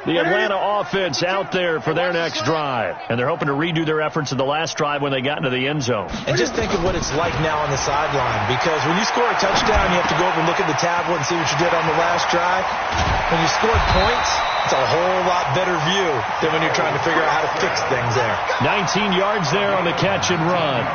The Atlanta offense out there for their next drive. And they're hoping to redo their efforts in the last drive when they got into the end zone. And just think of what it's like now on the sideline. Because when you score a touchdown, you have to go over and look at the tablet and see what you did on the last drive. When you scored points, it's a whole lot better view than when you're trying to figure out how to fix things there. 19 yards there on the catch and run.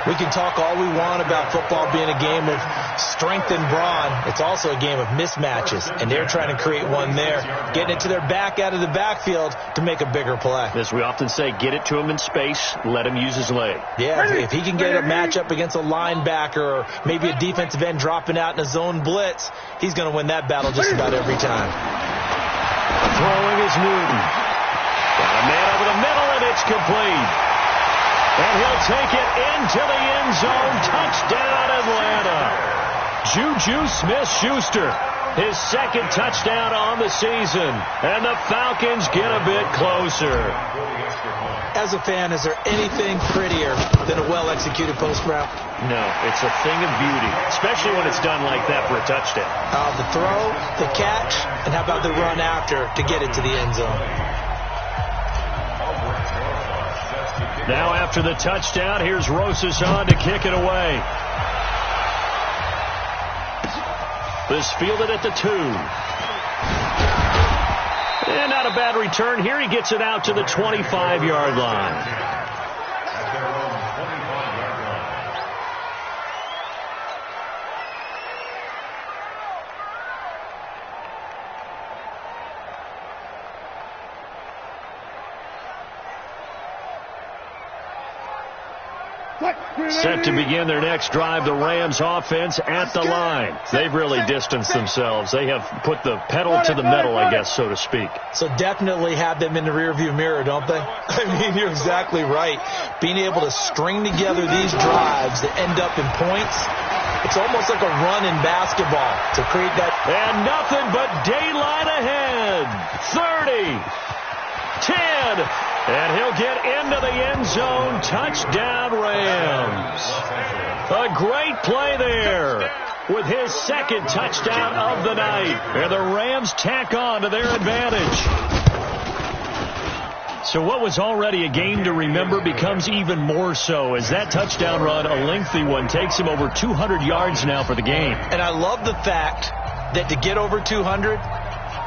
We can talk all we want about football being a game of strength and brawn. It's also a game of mismatches, and they're trying to create one there, getting it to their back out of the backfield to make a bigger play. As we often say, get it to him in space, let him use his leg. Yeah, if he can get a matchup against a linebacker or maybe a defensive end dropping out in a zone blitz, he's going to win that battle just about every time. Throwing is Newton. Got a man over the middle, and it's complete. And he'll take it into the end zone. Touchdown, Atlanta. Juju Smith-Schuster his second touchdown on the season. And the Falcons get a bit closer. As a fan, is there anything prettier than a well-executed post route? No, it's a thing of beauty, especially when it's done like that for a touchdown. The throw, the catch, and how about the run after to get it to the end zone? Now after the touchdown, here's Rosas on to kick it away. This fielded at the 2. And not a bad return here. He gets it out to the 25-yard line. Set to begin their next drive, the Rams offense at the line. They've really distanced themselves. They have put the pedal to the metal, I guess, so to speak. So definitely have them in the rearview mirror, don't they? I mean, you're exactly right. Being able to string together these drives that end up in points, it's almost like a run in basketball to create that. And nothing but daylight ahead. 30, 10. And he'll get into the end zone. Touchdown, Rams. A great play there with his second touchdown of the night. And the Rams tack on to their advantage. So what was already a game to remember becomes even more so as that touchdown run, a lengthy one, takes him over 200 yards now for the game. And I love the fact that to get over 200,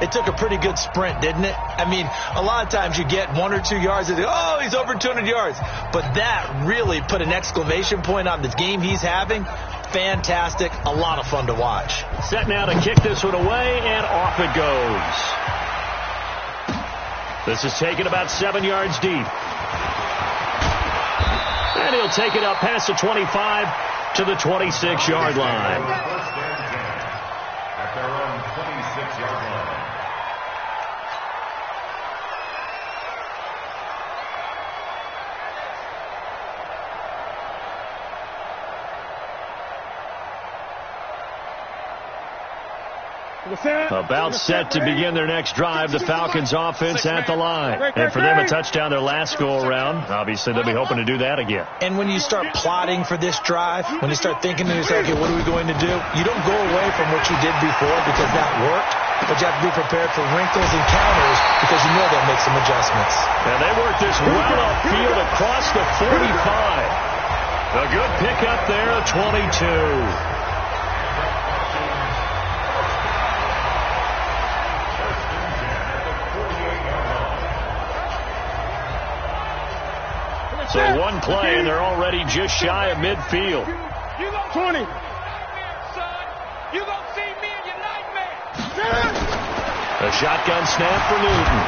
it took a pretty good sprint, didn't it? I mean, a lot of times you get 1 or 2 yards and oh, he's over 200 yards. But that really put an exclamation point on the game he's having. Fantastic. A lot of fun to watch. Set now to kick this one away, and off it goes. This is taken about 7 yards deep. And he'll take it up past the 25 to the 26-yard line. At their own 26-yard line. About set to begin their next drive, the Falcons offense at the line. And for them, a touchdown their last go-around. Obviously, they'll be hoping to do that again. And when you start plotting for this drive, when you start thinking to yourself, okay, what are we going to do? You don't go away from what you did before because that worked, but you have to be prepared for wrinkles and counters because you know they'll make some adjustments. And they work this well upfield across the 45. A good pickup there, 22. So one play, and they're already just shy of midfield. You go 20. You go see me in your nightmare. A shotgun snap for Newton.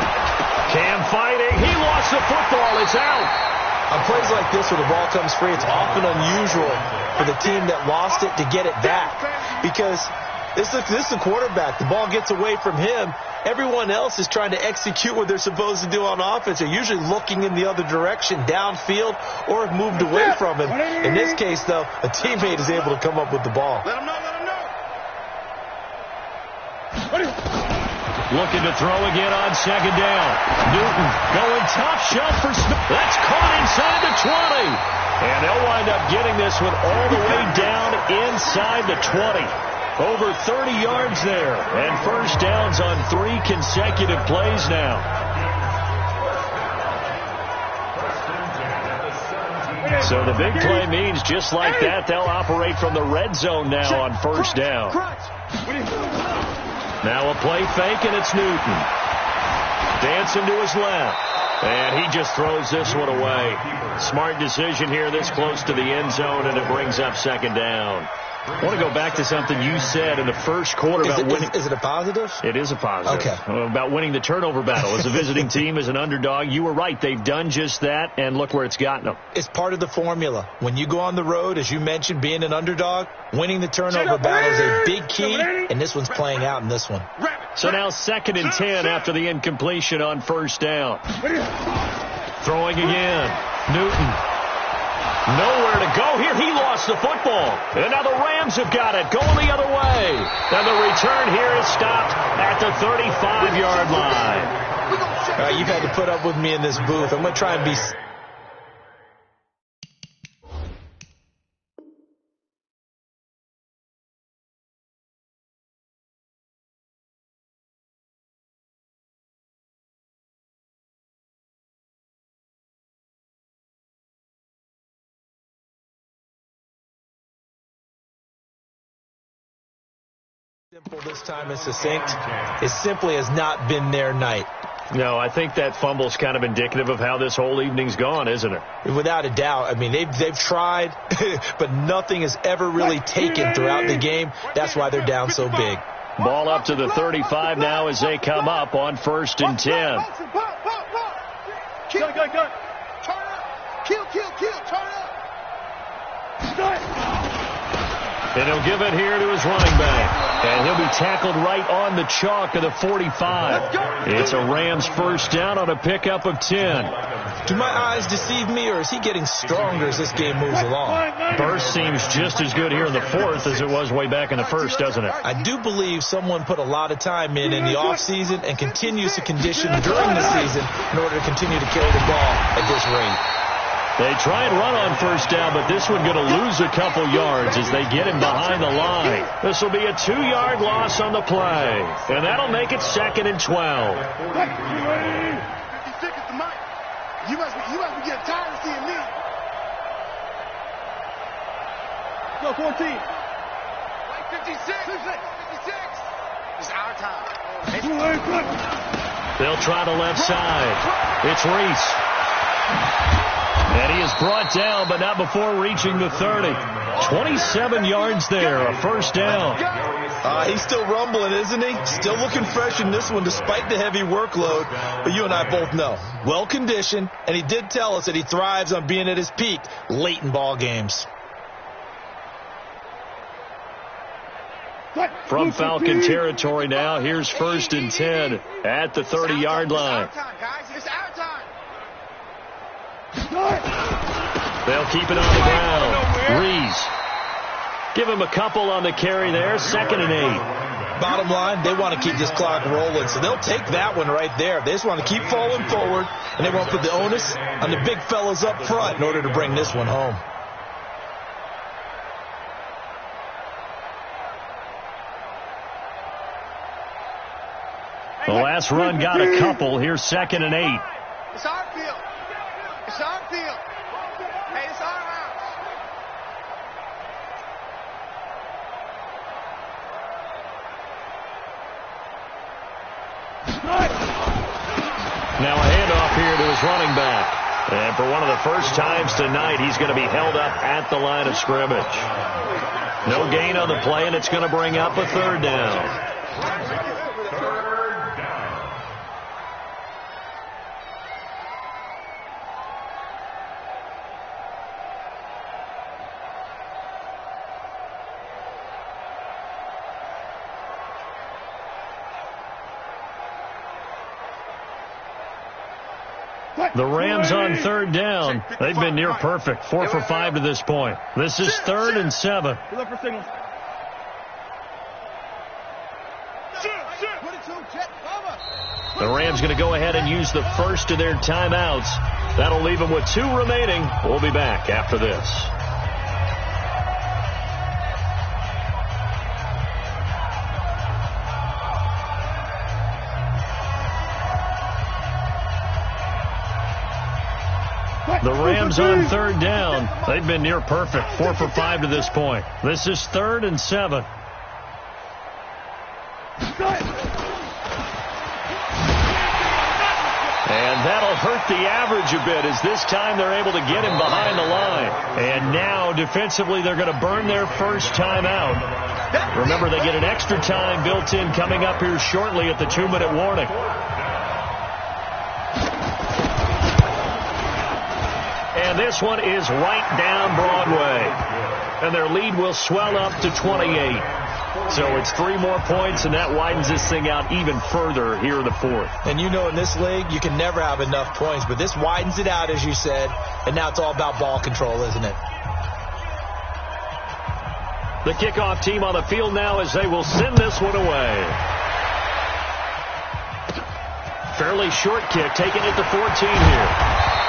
Cam fighting. He lost the football. It's out. On plays like this where the ball comes free, it's often unusual for the team that lost it to get it back. Because this is the quarterback. The ball gets away from him. Everyone else is trying to execute what they're supposed to do on offense. They're usually looking in the other direction, downfield, or have moved away from him. In this case, though, a teammate is able to come up with the ball. Let him know, let him know. Looking to throw again on second down. Newton going top shelf for Smith. That's caught inside the 20. And they'll wind up getting this one all the way down inside the 20. Over 30 yards there. And first downs on 3 consecutive plays now. So the big play means just like that, they'll operate from the red zone now on first down. Now a play fake, and it's Newton. Dancing to his left. And he just throws this one away. Smart decision here this close to the end zone, and it brings up second down. I want to go back to something you said in the first quarter about winning. Is it a positive? It is a positive. Okay. About winning the turnover battle. As a visiting team, as an underdog, you were right. They've done just that, and look where it's gotten them. It's part of the formula. When you go on the road, as you mentioned, being an underdog, winning the turnover battle is a big key, and this one's playing out in this one. So now 2nd and 10 after the incompletion on first down. Throwing again. Newton. Nowhere to go here. He lost the football. And now the Rams have got it, going the other way. And the return here is stopped at the 35-yard line. You've had to put up with me in this booth. I'm going to try and be... simple this time and succinct. It simply has not been their night. No, I think that fumble's kind of indicative of how this whole evening's gone, isn't it? Without a doubt. I mean, they've tried, but nothing has ever really taken throughout the game. That's why they're down so big. Ball up to the 35 now as they come up on 1st and 10. Go. Turn up. Kill. Turn up. And he'll give it here to his running back. And he'll be tackled right on the chalk of the 45. It's a Rams first down on a pickup of 10. Do my eyes deceive me, or is he getting stronger as this game moves along? Burst seems just as good here in the 4th as it was way back in the 1st, doesn't it? I do believe someone put a lot of time in the offseason and continues to condition during the season in order to continue to carry the ball at this rate. They try and run on first down, but this one going to lose a couple yards as they get him behind the line. This will be a 2-yard loss on the play, and that'll make it 2nd and 12. 56 is the mic. You must be getting tired of seeing me. Go, 14. Like 56. 56. It's our time. They'll try the left side. It's Reese. And he is brought down, but not before reaching the 30. 27 yards there, a first down. He's still rumbling, isn't he? Still looking fresh in this one despite the heavy workload. But you and I both know, well-conditioned, and he did tell us that he thrives on being at his peak late in ball games. From Falcon territory now, here's 1st and 10 at the 30-yard line. It's our time. They'll keep it on the ground. Reese. Give him a couple on the carry there. 2nd and 8. Bottom line, they want to keep this clock rolling, so they'll take that one right there. They just want to keep falling forward, and they want to put the onus on the big fellas up front in order to bring this one home. The last run got a couple. Here's 2nd and 8. It's our field. It's our field. Hey, it's our house. Now a handoff here to his running back. And for one of the first times tonight, he's going to be held up at the line of scrimmage. No gain on the play, and it's going to bring up a 3rd down. The Rams on 3rd down. They've been near perfect. 4 for 5 to this point. This is 3rd and 7. The Rams going to go ahead and use the first of their timeouts. That'll leave them with 2 remaining. We'll be back after this. The Rams on 3rd down. They've been near perfect. 4 for 5 to this point. This is 3rd and 7. And that'll hurt the average a bit as this time they're able to get him behind the line. And now defensively they're going to burn their first timeout. Remember, they get an extra time built in coming up here shortly at the 2-minute warning. And this one is right down Broadway. And their lead will swell up to 28. So it's 3 more points, and that widens this thing out even further here in the fourth. And you know in this league, you can never have enough points, but this widens it out, as you said, and now it's all about ball control, isn't it? The kickoff team on the field now as they will send this one away. Fairly short kick, taking it to 14 here.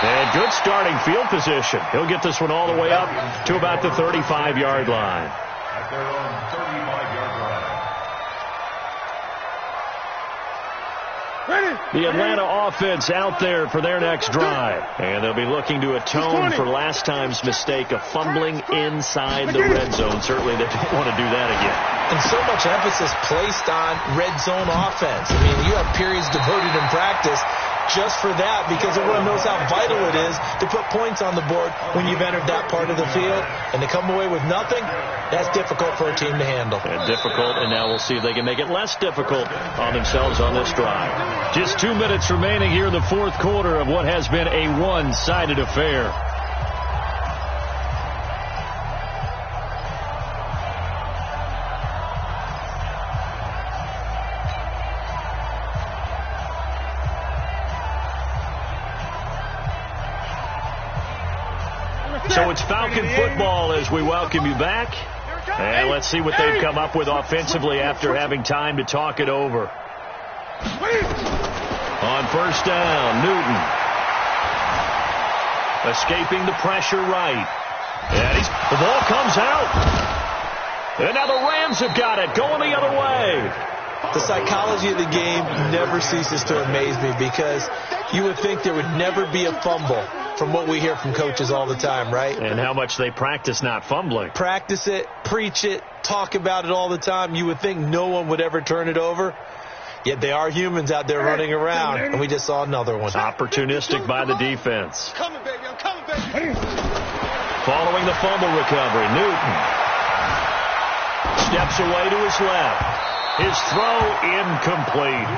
And good starting field position. He'll get this one all the way up to about the 35-yard line. At their own 35-yard line. The Atlanta offense out there for their next drive. And they'll be looking to atone for last time's mistake of fumbling inside the red zone. Certainly they don't want to do that again. And so much emphasis placed on red zone offense. I mean, you have periods devoted in practice just for that, because everyone knows how vital it is to put points on the board when you've entered that part of the field. And to come away with nothing, that's difficult for a team to handle. And difficult, and now we'll see if they can make it less difficult on themselves on this drive. Just 2 minutes remaining here in the fourth quarter of what has been a one-sided affair. So it's Falcon football as we welcome you back. And let's see what they've come up with offensively after having time to talk it over. On first down, Newton. Escaping the pressure right. And the ball comes out. And now the Rams have got it, going the other way. The psychology of the game never ceases to amaze me, because you would think there would never be a fumble from what we hear from coaches all the time, right? And how much they practice not fumbling. Practice it, preach it, talk about it all the time. You would think no one would ever turn it over. Yet they are humans out there running around, and we just saw another one. Opportunistic by the defense. Coming, baby. I'm coming, baby. Following the fumble recovery, Newton steps away to his left. His throw incomplete.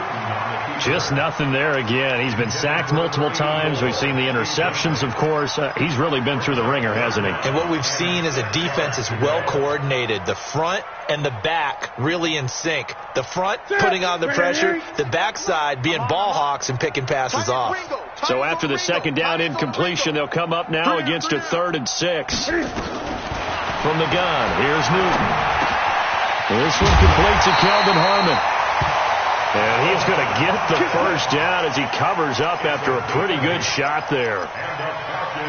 Just nothing there again. He's been sacked multiple times. We've seen the interceptions, of course. He's really been through the ringer, hasn't he? And what we've seen is a defense that's well coordinated. The front and the back really in sync. The front putting on the pressure, the backside being ball hawks and picking passes off. So after the second down incompletion, they'll come up now against a 3rd and 6. From the gun, here's Newton. This one completes to Kelvin Harmon. And he's going to get the first down as he covers up after a pretty good shot there.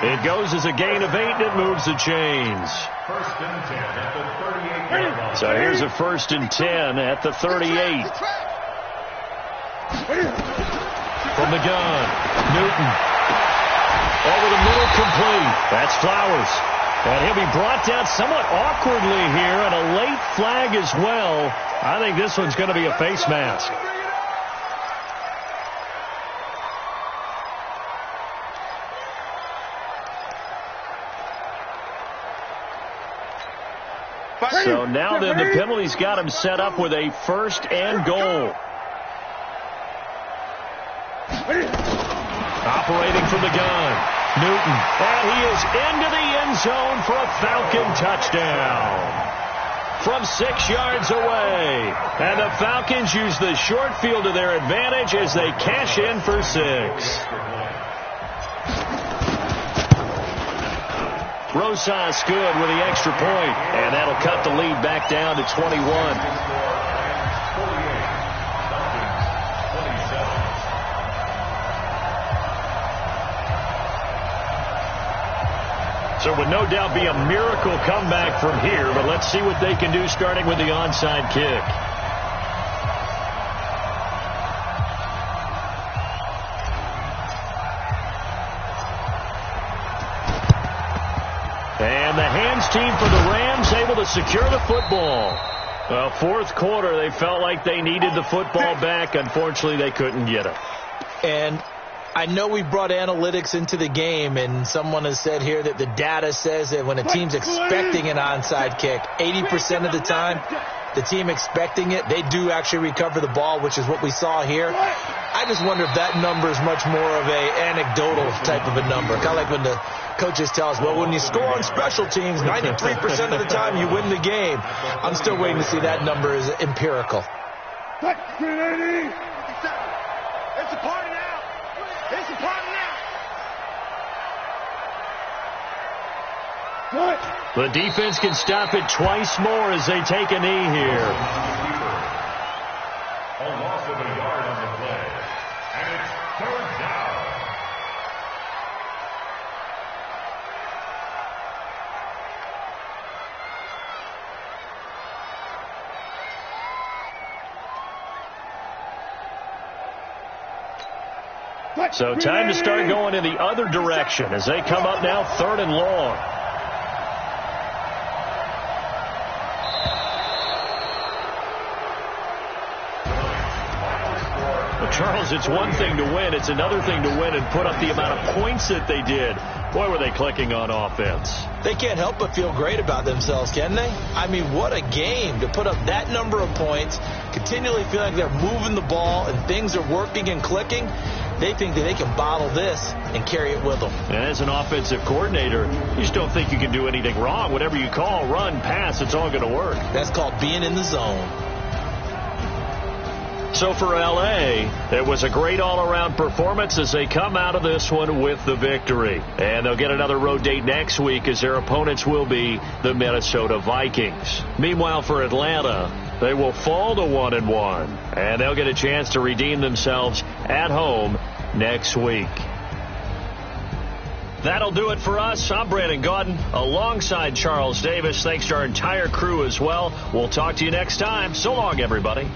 It goes as a gain of 8, and it moves the chains. First and 10 at the 38-yard line. So here's a 1st and 10 at the 38. From the gun, Newton. Over the middle, complete. That's Flowers. And he'll be brought down somewhat awkwardly here, and a late flag as well. I think this one's going to be a face mask. So now then the penalty's got him set up with a 1st and goal. Operating from the gun, Newton. And he is into the end zone for a Falcon touchdown. From 6 yards away. And the Falcons use the short field to their advantage as they cash in for 6. Rosas good with the extra point, and that'll cut the lead back down to 21. So it would no doubt be a miracle comeback from here, but let's see what they can do starting with the onside kick. And the hands team for the Rams able to secure the football. Well, fourth quarter, they felt like they needed the football back. Unfortunately, they couldn't get it. And I know we brought analytics into the game, and someone has said here that the data says that when a team's expecting an onside kick, 80% of the time, the team expecting it, they do actually recover the ball, which is what we saw here. I just wonder if that number is much more of a anecdotal type of a number, kind of like when the coaches tell us, well, when you score on special teams, 93% of the time you win the game. I'm still waiting to see that number is empirical. It's a party now. It's a party now. The defense can stop it twice more as they take a knee here. A loss of a yard on the play. And it's third down. So time to start going in the other direction as they come up now 3rd and long. Charles, it's one thing to win. It's another thing to win and put up the amount of points that they did. Boy, were they clicking on offense. They can't help but feel great about themselves, can they? I mean, what a game to put up that number of points, continually feel like they're moving the ball and things are working and clicking. They think that they can bottle this and carry it with them. And as an offensive coordinator, you just don't think you can do anything wrong. Whatever you call, run, pass, it's all going to work. That's called being in the zone. So for L.A., it was a great all-around performance as they come out of this one with the victory. And they'll get another road date next week as their opponents will be the Minnesota Vikings. Meanwhile, for Atlanta, they will fall to 1-1, and they'll get a chance to redeem themselves at home next week. That'll do it for us. I'm Brandon Gaudin alongside Charles Davis. Thanks to our entire crew as well. We'll talk to you next time. So long, everybody.